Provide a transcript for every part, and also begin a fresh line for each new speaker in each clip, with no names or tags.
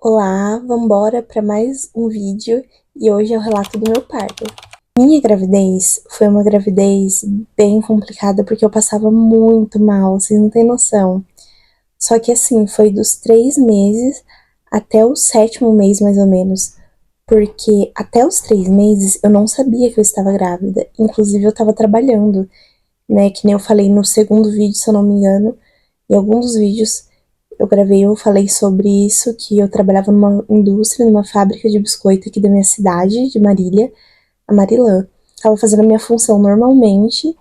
Olá, vambora para mais um vídeo e hoje é o relato do meu parto. Minha gravidez foi uma gravidez bem complicada porque eu passava muito mal, vocês não têm noção. Só que assim, foi dos 3 meses até o 7º mês mais ou menos. Porque até os 3 meses eu não sabia que eu estava grávida. Inclusive eu estava trabalhando, né? Que nem eu falei no segundo vídeo, se eu não me engano. Em algum dos vídeos eu gravei, eu falei sobre isso, que eu trabalhava numa indústria, numa fábrica de biscoito aqui da minha cidade, de Marília, a Marilã. Tava fazendo a minha função normalmente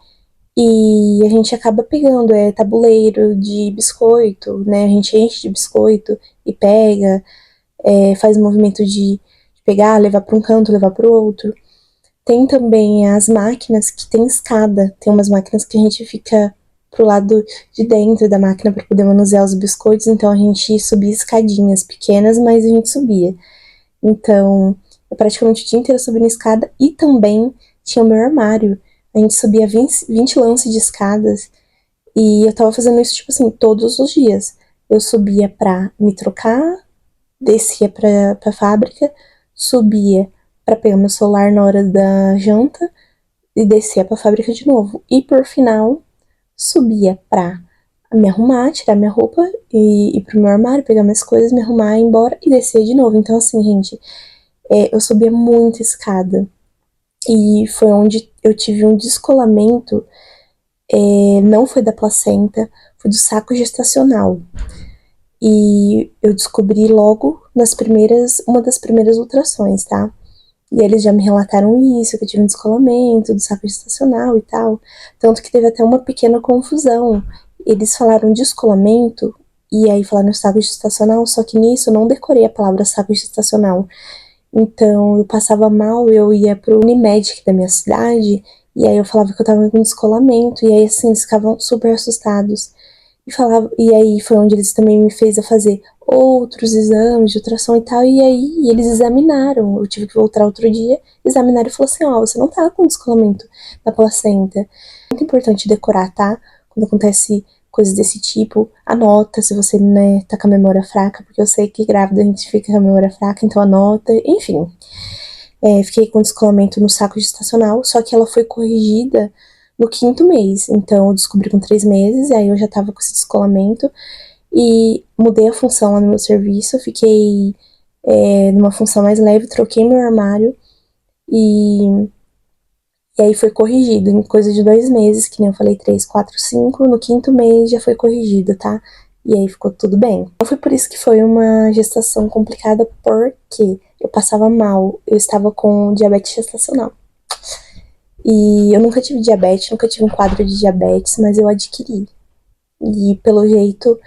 e a gente acaba pegando tabuleiro de biscoito, né? A gente enche de biscoito e pega, faz o movimento de pegar, levar para um canto, levar para o outro. Tem também as máquinas que tem escada. Tem umas máquinas que a gente fica pro lado de dentro da máquina para poder manusear os biscoitos, então a gente subia escadinhas pequenas, mas a gente subia. Então, eu praticamente o dia inteiro subindo escada e também tinha o meu armário. A gente subia 20 lances de escadas e eu tava fazendo isso, tipo assim, todos os dias. Eu subia pra me trocar, descia pra fábrica, subia para pegar meu celular na hora da janta e descia pra fábrica de novo. E por final, subia pra me arrumar, tirar minha roupa e ir pro meu armário, pegar minhas coisas, me arrumar, ir embora e descer de novo. Então, assim, gente, eu subia muita escada. E foi onde eu tive um descolamento, não foi da placenta, foi do saco gestacional. E eu descobri logo uma das primeiras ultrações, tá? E eles já me relataram isso, que eu tive um descolamento do saco gestacional e tal. Tanto que teve até uma pequena confusão. Eles falaram descolamento e aí falaram saco gestacional, só que nisso eu não decorei a palavra saco gestacional. Então eu passava mal, eu ia pro Unimed da minha cidade, e aí eu falava que eu tava com descolamento, e aí assim, eles ficavam super assustados. E aí foi onde eles também me fez a fazer outros exames de ultrassom e tal, e aí eles examinaram, eu tive que voltar outro dia, examinaram e falou assim, ó, você não tá com descolamento da placenta. É muito importante decorar, tá? Quando acontece coisas desse tipo, anota se você, né, tá com a memória fraca, porque eu sei que grávida a gente fica com a memória fraca, então anota, enfim. Fiquei com descolamento no saco gestacional, só que ela foi corrigida no 5º mês. Então, eu descobri com 3 meses, e aí eu já tava com esse descolamento. E mudei a função lá no meu serviço, fiquei numa função mais leve, troquei meu armário. E aí foi corrigido em coisa de 2 meses, que nem eu falei, 3, 4, 5. No 5º mês já foi corrigido, tá? E aí ficou tudo bem. Não foi por isso que foi uma gestação complicada, porque eu passava mal. Eu estava com diabetes gestacional. E eu nunca tive diabetes, nunca tive um quadro de diabetes, mas eu adquiri. E pelo jeito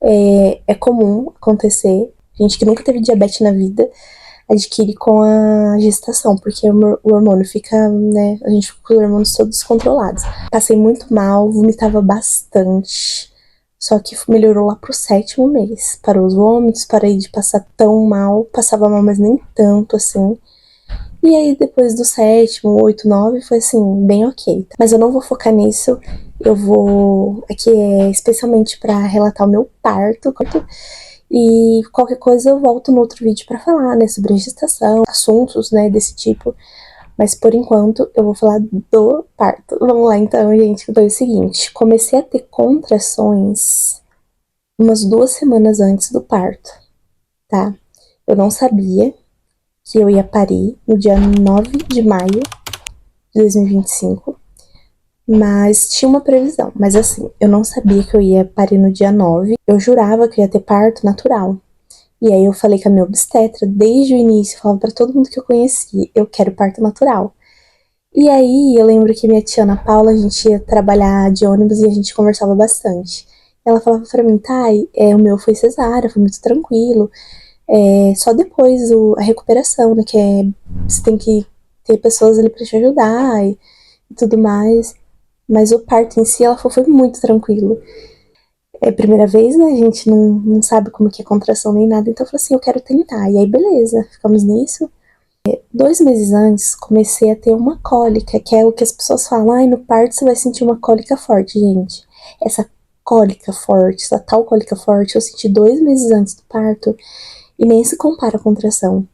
é comum acontecer. Gente que nunca teve diabetes na vida adquire com a gestação, porque o hormônio fica, né? A gente fica com os hormônios todos descontrolados. Passei muito mal, vomitava bastante. Só que melhorou lá pro 7º mês. Parou os vômitos, parei de passar tão mal. Passava mal, mas nem tanto assim. E aí, depois do 7º, 8, 9, foi assim, bem ok. Mas eu não vou focar nisso. Eu vou. Aqui é especialmente para relatar o meu parto. E qualquer coisa eu volto no outro vídeo para falar, né, sobre a gestação, assuntos, né, desse tipo. Mas por enquanto eu vou falar do parto. Vamos lá então, gente, que foi o seguinte. Comecei a ter contrações umas 2 semanas antes do parto, tá? Eu não sabia que eu ia parir no dia 9 de maio de 2025, mas tinha uma previsão. Mas assim, eu não sabia que eu ia parir no dia 9, eu jurava que eu ia ter parto natural. E aí eu falei com a minha obstetra, desde o início, eu falava pra todo mundo que eu conhecia, eu quero parto natural. E aí eu lembro que minha tia Ana Paula, a gente ia trabalhar de ônibus e a gente conversava bastante. Ela falava pra mim, Thay, o meu foi cesárea, foi muito tranquilo. Só depois a recuperação, né? Que você tem que ter pessoas ali pra te ajudar e tudo mais. Mas o parto em si, ela falou, foi muito tranquilo. É a primeira vez, né? A gente não sabe como que é contração nem nada. Então eu falei assim, eu quero tentar. E aí, beleza, ficamos nisso. 2 meses antes, comecei a ter uma cólica, que é o que as pessoas falam, ai, no parto você vai sentir uma cólica forte, gente. Essa cólica forte, essa tal cólica forte, eu senti 2 meses antes do parto e nem se compara a contração.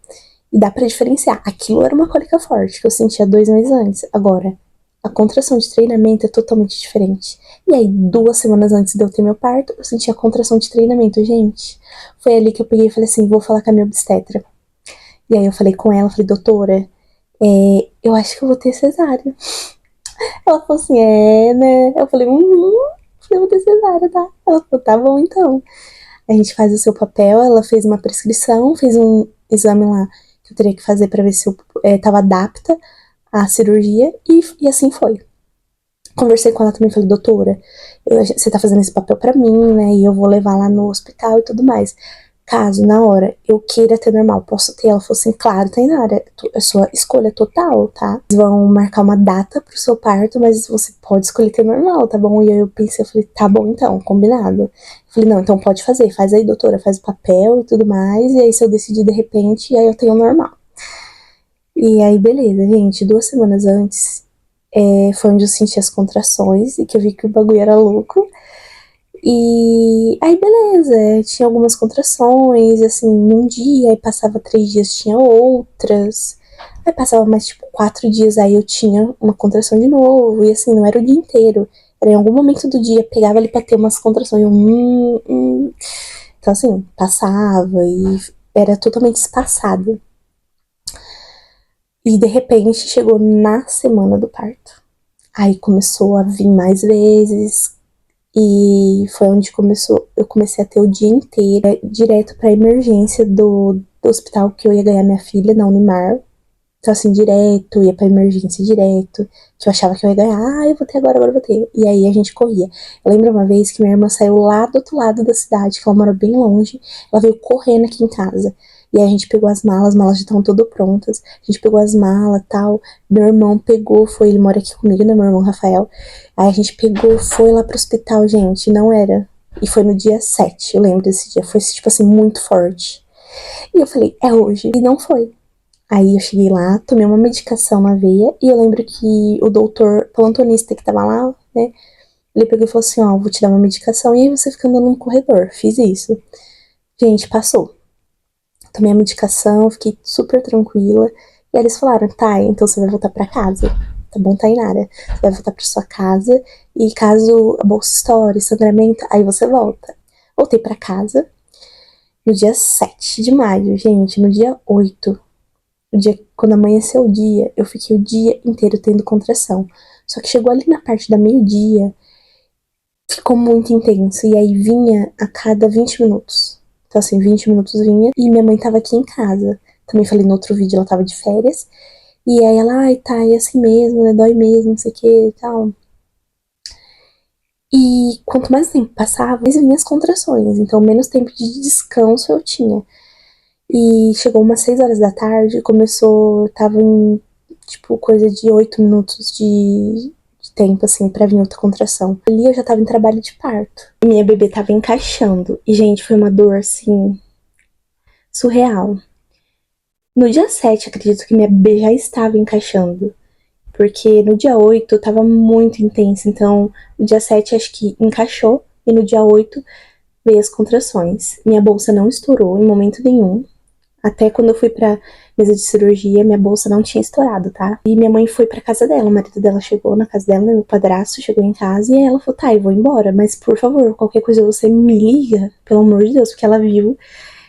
E dá pra diferenciar. Aquilo era uma cólica forte que eu sentia 2 meses antes. Agora, a contração de treinamento é totalmente diferente. E aí, 2 semanas antes de eu ter meu parto, eu senti a contração de treinamento, gente. Foi ali que eu peguei e falei assim, vou falar com a minha obstetra. E aí eu falei com ela, falei, doutora, eu acho que eu vou ter cesárea. Ela falou assim, né? Eu falei, eu vou ter cesárea, tá? Ela falou, tá bom então. A gente faz o seu papel, ela fez uma prescrição, fez um exame lá que eu teria que fazer pra ver se eu tava adapta à cirurgia e assim foi. Conversei com ela também, falei, doutora, você tá fazendo esse papel pra mim, né? E eu vou levar lá no hospital e tudo mais. Caso, na hora, eu queira ter normal, posso ter? Ela falou assim, claro, Tainara, é sua escolha total, tá? Eles vão marcar uma data pro seu parto, mas você pode escolher ter normal, tá bom? E aí eu pensei, eu falei, tá bom então, combinado. Eu falei, não, então pode fazer, faz aí, doutora, faz o papel e tudo mais, e aí se eu decidir de repente, aí eu tenho normal. E aí, beleza, gente, 2 semanas antes, foi onde eu senti as contrações e que eu vi que o bagulho era louco. E aí, beleza, tinha algumas contrações, assim, num dia, aí passava 3 dias, tinha outras. Aí passava mais, tipo, 4 dias, aí eu tinha uma contração de novo, e assim, não era o dia inteiro. Era em algum momento do dia, pegava ali pra ter umas contrações, eu. Então, assim, passava e era totalmente espaçado. E de repente chegou na semana do parto. Aí começou a vir mais vezes, e foi onde eu comecei a ter o dia inteiro, direto pra emergência do hospital que eu ia ganhar minha filha, na Unimar. Então, assim, direto, ia pra emergência direto, que eu achava que eu ia ganhar, eu vou ter agora eu vou ter. E aí a gente corria. Eu lembro uma vez que minha irmã saiu lá do outro lado da cidade, que ela mora bem longe, ela veio correndo aqui em casa. E aí a gente pegou as malas já estavam todas prontas, a gente pegou as malas e tal, meu irmão pegou, ele mora aqui comigo, né, meu irmão Rafael. Aí a gente pegou, foi lá pro hospital, gente, não era. E foi no dia 7, eu lembro desse dia, foi tipo assim, muito forte. E eu falei, é hoje. E não foi. Aí eu cheguei lá, tomei uma medicação na veia, e eu lembro que o doutor plantonista que tava lá, né, ele pegou e falou assim, ó, vou te dar uma medicação, e aí você fica andando no corredor. Fiz isso. Gente, passou. Tomei a medicação, fiquei super tranquila, e aí eles falaram, tá, então você vai voltar pra casa. Tá bom, Tainara? Você vai voltar pra sua casa, e caso a bolsa estoure, sangramento, aí você volta. Voltei pra casa, no dia 7 de maio, gente, no dia 8, o dia, quando amanheceu o dia, eu fiquei o dia inteiro tendo contração. Só que chegou ali na parte da meio-dia, ficou muito intenso. E aí vinha a cada 20 minutos. Então, assim, 20 minutos vinha. E minha mãe tava aqui em casa. Também falei no outro vídeo, ela tava de férias. E aí ela, ai, tá, é assim mesmo, né? Dói mesmo, não sei o que e tal. E quanto mais tempo passava, mais vinha as contrações. Então, menos tempo de descanso eu tinha. E chegou umas 6 horas da tarde, começou, tava em, tipo, coisa de 8 minutos de tempo, assim, pra vir outra contração. Ali eu já tava em trabalho de parto. E minha bebê tava encaixando. E, gente, foi uma dor, assim, surreal. No dia 7, acredito que minha bebê já estava encaixando. Porque no dia 8 tava muito intenso. Então, no dia 7 acho que encaixou. E no dia 8 veio as contrações. Minha bolsa não estourou em momento nenhum. Até quando eu fui pra mesa de cirurgia, minha bolsa não tinha estourado, tá? E minha mãe foi pra casa dela, o marido dela chegou na casa dela, né, meu padrasto chegou em casa e aí ela falou, tá, eu vou embora, mas por favor, qualquer coisa você me liga, pelo amor de Deus, porque ela viu,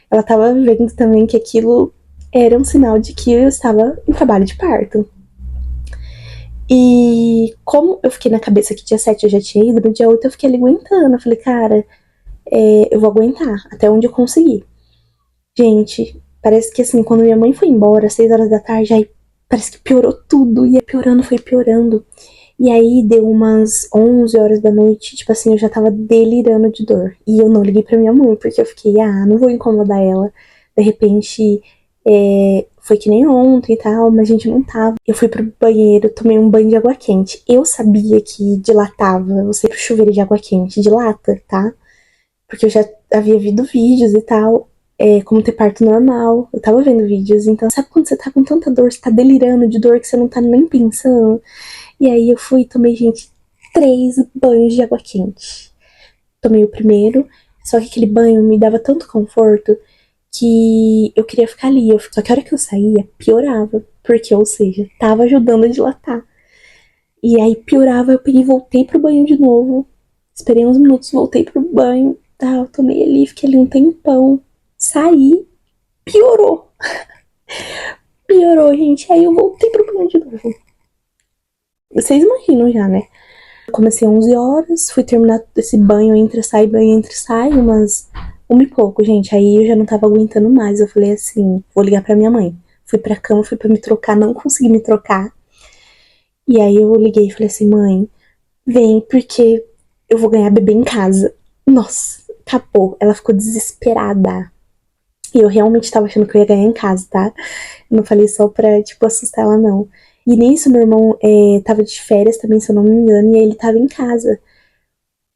ela tava vendo também que aquilo era um sinal de que eu estava em trabalho de parto. E como eu fiquei na cabeça que dia 7 eu já tinha ido, no dia 8 eu fiquei ali aguentando, eu falei, cara, eu vou aguentar, até onde eu conseguir. Gente, parece que assim, quando minha mãe foi embora, às 6 horas da tarde, aí parece que piorou tudo. Ia piorando, foi piorando. E aí deu umas 11 horas da noite, tipo assim, eu já tava delirando de dor. E eu não liguei pra minha mãe, porque eu fiquei, não vou incomodar ela. De repente, foi que nem ontem e tal, mas a gente não tava. Eu fui pro banheiro, tomei um banho de água quente. Eu sabia que dilatava você ir pro chuveiro de água quente, dilata, tá? Porque eu já havia visto vídeos e tal, como ter parto normal. Eu tava vendo vídeos, então sabe quando você tá com tanta dor, você tá delirando de dor que você não tá nem pensando? E aí eu fui e tomei, gente, 3 banhos de água quente. tomei o primeiro, só que aquele banho me dava tanto conforto que eu queria ficar ali. Só que a hora que eu saía, piorava, porque, ou seja, tava ajudando a dilatar. E aí piorava, eu peguei e voltei pro banho de novo. Esperei uns minutos, voltei pro banho, tá, eu tomei ali, fiquei ali um tempão, saí, piorou. Piorou, gente. Aí eu voltei pro banho de novo. Vocês imaginam já, né? Comecei 11 horas, fui terminar esse banho entre sai, umas 1 e pouco, gente. Aí eu já não tava aguentando mais. Eu falei assim, vou ligar pra minha mãe. Fui pra cama, fui pra me trocar, não consegui me trocar. E aí eu liguei e falei assim, mãe, vem, porque eu vou ganhar bebê em casa. Nossa, acabou. Ela ficou desesperada. E eu realmente tava achando que eu ia ganhar em casa, tá? Eu não falei só pra, tipo, assustar ela, não. E nisso, meu irmão tava de férias também, se eu não me engano, e aí ele tava em casa.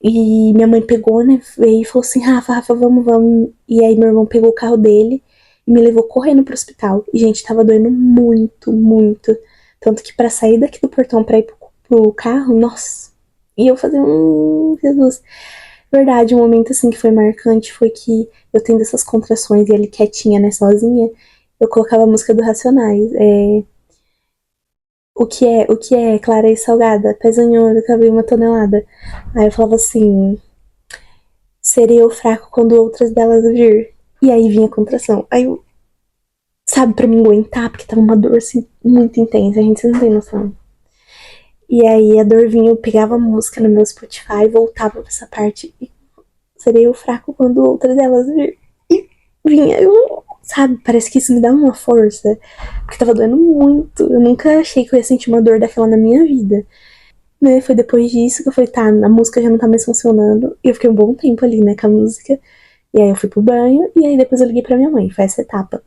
E minha mãe pegou, né, veio e falou assim, Rafa, vamos, vamos. E aí meu irmão pegou o carro dele e me levou correndo pro hospital. E, gente, tava doendo muito, muito. Tanto que pra sair daqui do portão pra ir pro carro, nossa. E eu fazia, Jesus. Verdade, um momento, assim, que foi marcante foi que eu tendo essas contrações e ele quietinha, né, sozinha, eu colocava a música do Racionais. O que é clara e salgada, pesanhona, cabelo uma tonelada. Aí eu falava assim, serei eu fraco quando outras delas vir. E aí vinha a contração. Aí eu, sabe, pra me aguentar, porque tava uma dor assim muito intensa, a gente não tem noção. E aí a dor vinha, eu pegava a música no meu Spotify e voltava pra essa parte. E serei eu fraco quando outras delas vir. E vinha, eu, sabe, parece que isso me dá uma força. Porque tava doendo muito. Eu nunca achei que eu ia sentir uma dor daquela na minha vida. Né, foi depois disso que eu falei, tá, a música já não tá mais funcionando. E eu fiquei um bom tempo ali, né, com a música. E aí eu fui pro banho, e aí depois eu liguei pra minha mãe, foi essa etapa.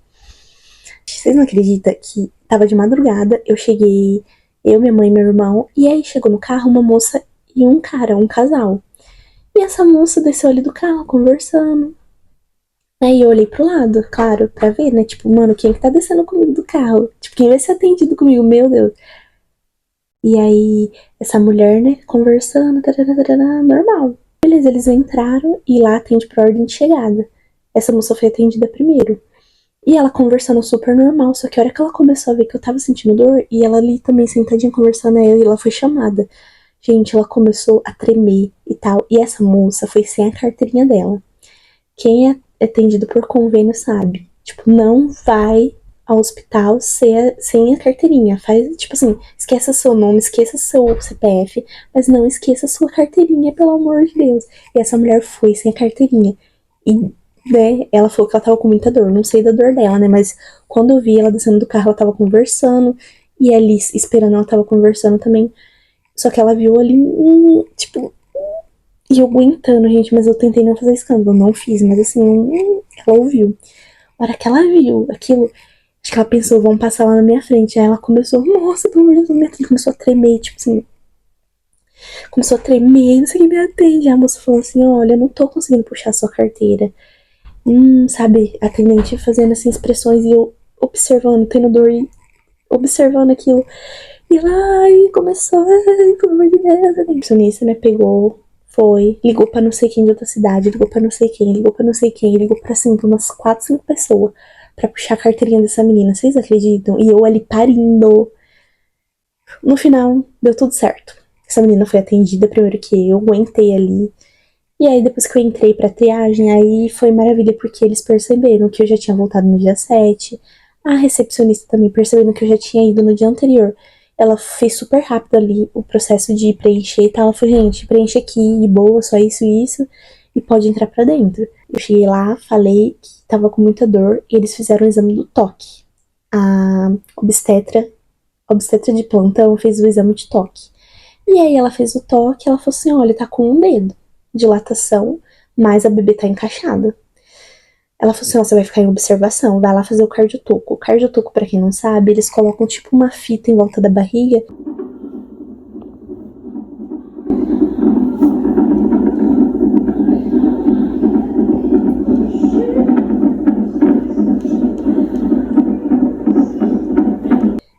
Vocês não acreditam que tava de madrugada, eu cheguei, eu, minha mãe e meu irmão, e aí chegou no carro uma moça e um cara, um casal. E essa moça desceu ali do carro, conversando. Aí eu olhei pro lado, claro, pra ver, né, tipo, mano, quem que tá descendo comigo do carro? Tipo, quem vai ser atendido comigo? Meu Deus. E aí, essa mulher, né, conversando, tarará, tarará, normal. Beleza, eles entraram e lá atende por ordem de chegada. Essa moça foi atendida primeiro. E ela conversando super normal, só que a hora que ela começou a ver que eu tava sentindo dor, e ela ali também sentadinha conversando, aí ela foi chamada. Gente, ela começou a tremer e tal. E essa moça foi sem a carteirinha dela. Quem é atendido por convênio sabe. Tipo, não vai ao hospital sem a carteirinha. Faz, tipo assim, esqueça seu nome, esqueça seu CPF, mas não esqueça sua carteirinha, pelo amor de Deus. E essa mulher foi sem a carteirinha. E, né, ela falou que ela tava com muita dor. Não sei da dor dela, né, mas quando eu vi ela descendo do carro, ela tava conversando. E ali, esperando, ela tava conversando também. Só que ela viu ali, tipo, e eu aguentando, gente, mas eu tentei não fazer escândalo, não fiz, mas assim, ela ouviu. A hora que ela viu aquilo, acho que ela pensou, vão passar lá na minha frente. Aí ela começou, nossa, pelo amor de Deus, minha filha começou a tremer, tipo assim, começou a tremer, não sei quem me atende. Aí a moça falou assim, olha, eu não tô conseguindo puxar sua carteira. Sabe, a atendente fazendo assim expressões e eu observando, tendo dor e observando aquilo. E lá, ai, começou, ai, pelo amor de Deus. A nutricionista, né, pegou, foi, ligou pra não sei quem de outra cidade, ligou pra não sei quem, ligou pra não sei quem, ligou pra, assim, pra umas 4, 5 pessoas pra puxar a carteirinha dessa menina. Vocês acreditam? E eu ali parindo. No final, deu tudo certo. Essa menina foi atendida primeiro que eu, aguentei ali. E aí, depois que eu entrei pra triagem, aí foi maravilha, porque eles perceberam que eu já tinha voltado no dia 7. A recepcionista também percebendo que eu já tinha ido no dia anterior. Ela fez super rápido ali o processo de preencher e tal. Ela falou, gente, preenche aqui de boa, só isso e isso, e pode entrar pra dentro. Eu cheguei lá, falei que tava com muita dor, e eles fizeram o exame do toque. A obstetra de plantão fez o exame de toque. E aí ela fez o toque, ela falou assim, olha, tá com um dedo, dilatação, mas a bebê tá encaixada. Ela falou assim, ó, você vai ficar em observação, vai lá fazer o cardiotoco. O cardiotoco, pra quem não sabe, eles colocam tipo uma fita em volta da barriga.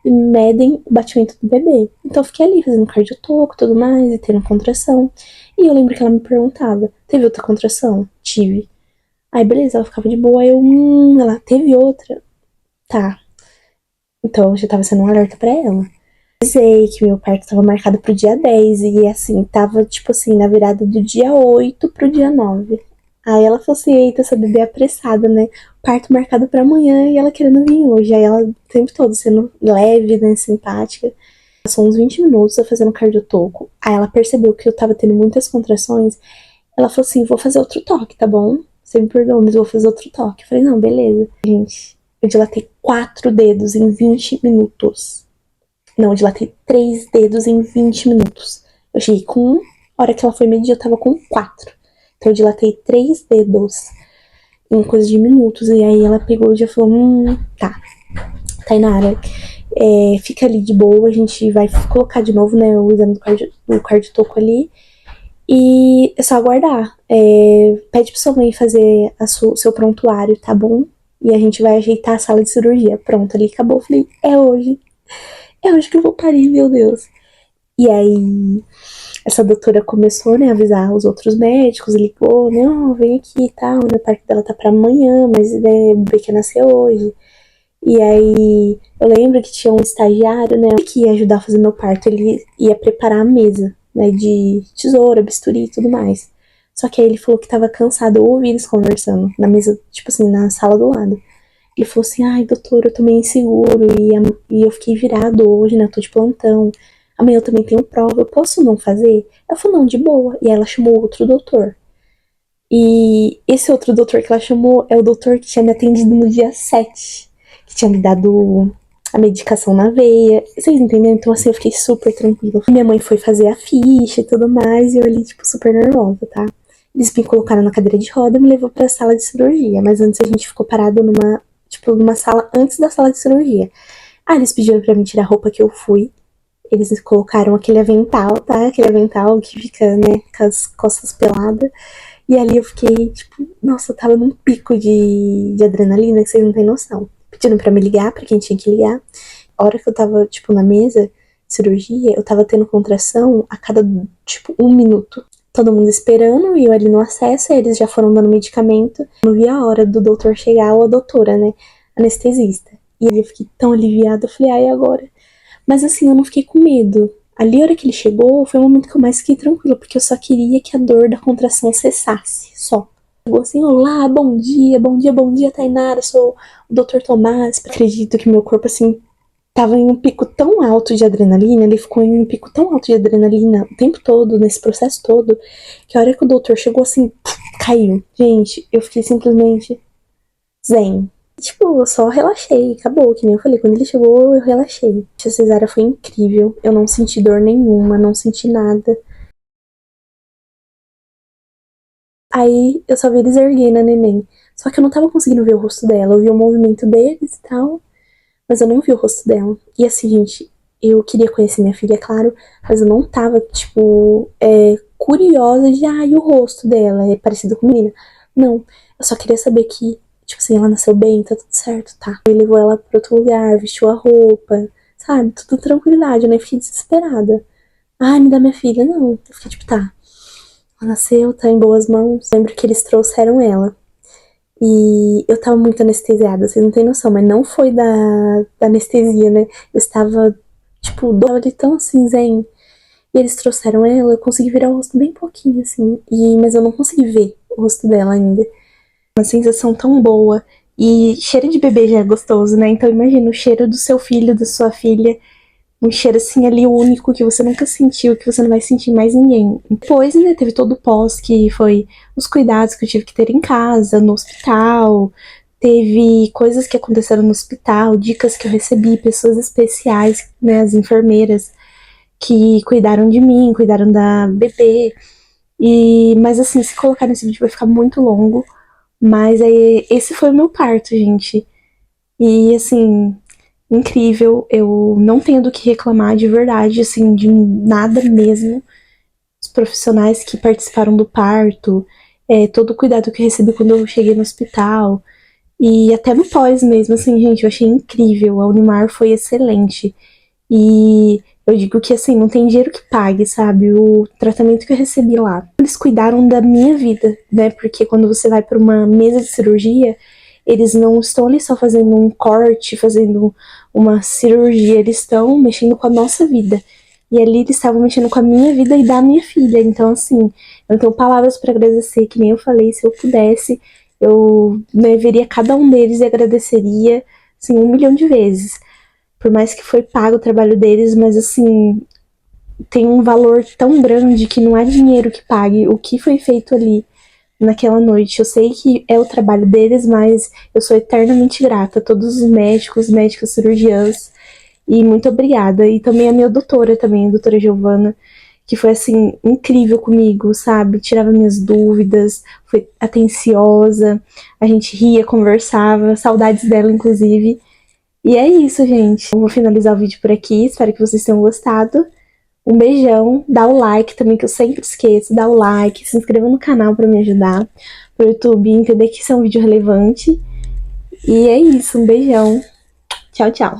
E medem o batimento do bebê. Então eu fiquei ali fazendo cardiotoco e tudo mais, e tendo contração. E eu lembro que ela me perguntava, Teve outra contração? Tive. Aí, beleza, ela ficava de boa, ela teve outra. Tá. Então, já tava sendo um alerta pra ela. Avisei que meu parto tava marcado pro dia 10 e, assim, tava, tipo assim, na virada do dia 8 pro dia 9. Aí ela falou assim, eita, essa bebê é apressada, né? Parto marcado pra amanhã e ela querendo vir hoje. Aí ela, o tempo todo, sendo leve, né, simpática. Passou uns 20 minutos eu fazendo cardiotoco. Aí ela percebeu que eu tava tendo muitas contrações. Ela falou assim, vou fazer outro toque, tá bom? Você me perdoa, mas eu vou fazer outro toque. Eu falei, não, beleza. Gente, eu dilatei 4 dedos em 20 minutos. Não, eu dilatei 3 dedos em 20 minutos. Eu cheguei com 1, a hora que ela foi medir eu tava com 4. Então eu dilatei 3 dedos em coisa de minutos. E aí ela pegou e já falou, tá. Tainara, fica ali de boa, a gente vai colocar de novo, né, o exame do cardiotoco ali. E é só aguardar. Pede pra sua mãe fazer o seu prontuário, tá bom? E a gente vai ajeitar a sala de cirurgia. Pronto, ali acabou. Eu falei, é hoje. É hoje que eu vou parir, meu Deus. E aí, essa doutora começou, né, a avisar os outros médicos, ligou, né, vem aqui e tal, né, o parto dela tá pra amanhã, mas o bebê quer nascer hoje. E aí, eu lembro que tinha um estagiário, né, que ia ajudar a fazer meu parto, ele ia preparar a mesa, né, de tesoura, bisturi e tudo mais. Só que aí ele falou que tava cansado, eu ouvi eles conversando na mesa, tipo assim, na sala do lado. Ele falou assim, ai, doutor, eu tô meio inseguro e eu fiquei virado hoje, né, eu tô de plantão. Amanhã eu também tenho prova, eu posso não fazer? Ela falou, não, de boa. E aí ela chamou outro doutor. E esse outro doutor que ela chamou é o doutor que tinha me atendido no dia 7, que tinha me dado a medicação na veia. Vocês entenderam? Então, assim, eu fiquei super tranquila. Minha mãe foi fazer a ficha e tudo mais, e eu ali, tipo, super nervosa, tá? Eles me colocaram na cadeira de roda e me levou pra sala de cirurgia. Mas antes a gente ficou parado numa sala antes da sala de cirurgia. Ah, eles pediram pra mim tirar a roupa que eu fui. Eles colocaram aquele avental, tá? Aquele avental que fica, né, com as costas peladas. E ali eu fiquei, tipo, nossa, eu tava num pico de adrenalina que vocês não têm noção. Pediram pra me ligar, pra quem tinha que ligar. A hora que eu tava, tipo, na mesa de cirurgia, eu tava tendo contração a cada, tipo, 1 minuto. Todo mundo esperando e eu ali no acesso, eles já foram dando medicamento. Não vi a hora do doutor chegar, ou a doutora, né, anestesista. E aí eu fiquei tão aliviada, eu falei, ai, agora? Mas assim, eu não fiquei com medo. Ali, a hora que ele chegou, foi o momento que eu mais fiquei tranquila, porque eu só queria que a dor da contração cessasse, só. Chegou assim, olá, bom dia, bom dia, bom dia, Tainara, sou o Dr. Tomás. Acredito que meu corpo, assim, tava em um pico tão alto de adrenalina, ele ficou em um pico tão alto de adrenalina o tempo todo, nesse processo todo, que a hora que o doutor chegou, assim, caiu. Gente, eu fiquei simplesmente zen. Tipo, eu só relaxei, acabou, que nem eu falei. Quando ele chegou, eu relaxei. A cesárea foi incrível. Eu não senti dor nenhuma, não senti nada. Aí eu só vi eles erguendo a neném. Só que eu não tava conseguindo ver o rosto dela. Eu vi o movimento deles e tal, mas eu não vi o rosto dela. E assim, gente, eu queria conhecer minha filha, é claro, mas eu não tava, tipo, curiosa de, e o rosto dela é parecido com menina. Não, eu só queria saber que, tipo assim, ela nasceu bem, tá tudo certo, tá. Ele levou ela pra outro lugar, vestiu a roupa, sabe, tudo tranquilidade, eu nem fiquei desesperada. Ai, me dá minha filha, não. Eu fiquei tipo, tá, ela nasceu, tá em boas mãos. Lembro que eles trouxeram ela. E eu tava muito anestesiada, vocês não têm noção, mas não foi da anestesia, né? Eu estava, tipo, tava de tão assim, zen. E eles trouxeram ela, eu consegui virar o rosto bem pouquinho, assim. Mas eu não consegui ver o rosto dela ainda. Uma sensação tão boa. E cheiro de bebê já é gostoso, né? Então imagina o cheiro do seu filho, da sua filha. Um cheiro assim ali único que você nunca sentiu, que você não vai sentir mais ninguém. Depois, né, teve todo o pós, que foi os cuidados que eu tive que ter em casa, no hospital. Teve coisas que aconteceram no hospital, dicas que eu recebi, pessoas especiais, né, as enfermeiras que cuidaram de mim, cuidaram da bebê. Mas assim, se colocar nesse vídeo vai ficar muito longo. Mas esse foi o meu parto, gente. E assim, incrível, eu não tenho do que reclamar de verdade, assim, de nada mesmo. Os profissionais que participaram do parto, todo o cuidado que eu recebi quando eu cheguei no hospital, e até no pós mesmo, assim, gente, eu achei incrível, a Unimar foi excelente. E Eu digo que, assim, não tem dinheiro que pague, sabe? O tratamento que eu recebi lá. Eles cuidaram da minha vida, né? Porque quando você vai para uma mesa de cirurgia, eles não estão ali só fazendo um corte, fazendo uma cirurgia, eles estão mexendo com a nossa vida. E ali eles estavam mexendo com a minha vida e da minha filha. Então, assim, eu não tenho palavras para agradecer, que nem eu falei, se eu pudesse, eu, né, veria cada um deles e agradeceria, assim, 1 milhão de vezes. Por mais que foi pago o trabalho deles, mas assim, tem um valor tão grande que não é dinheiro que pague o que foi feito ali naquela noite. Eu sei que é o trabalho deles, mas eu sou eternamente grata a todos os médicos, médicas cirurgiãs, e muito obrigada. E também a minha doutora também, a doutora Giovana, que foi assim, incrível comigo, sabe? Tirava minhas dúvidas, foi atenciosa, a gente ria, conversava, saudades dela, inclusive. E é isso, gente. Eu vou finalizar o vídeo por aqui. Espero que vocês tenham gostado. Um beijão. Dá o like também, que eu sempre esqueço. Dá o like, se inscreva no canal pra me ajudar. Pro YouTube entender que isso é um vídeo relevante. E é isso. Um beijão. Tchau, tchau.